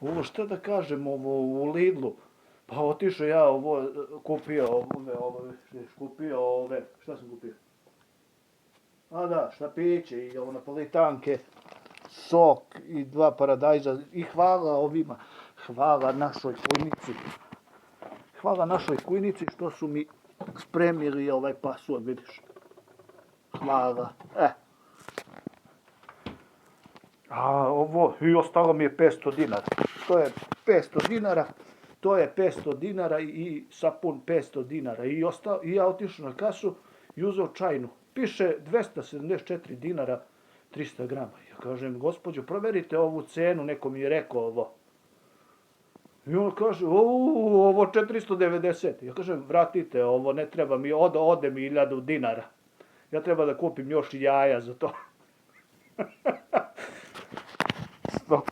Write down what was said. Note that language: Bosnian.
Ovo šta da kažem, ovo u Lidlu. Pa otišao ja ovo, kupio ove, šta sam kupio? A da, štapiće i ovo napolitanke, sok i 2 paradajza i hvala ovima, hvala našoj kujnici. Hvala našoj kujnici što su mi spremili ovaj pasulj, vidiš. Hvala. A ovo, i ostalo mi je 500 dinara. To je 500 dinara, to je 500 dinara i sapun 500 dinara. I ja otišao na kasu i uzeo čajnu. Piše 274 dinara 300 grama. Ja kažem, gospođo, proverite ovu cenu, neko mi je rekao ovo. I on kaže, ovo 490. Ja kažem, vratite ovo, ne treba mi, ode mi 1000 dinara. Ja treba da kupim još jaja za to. Stop.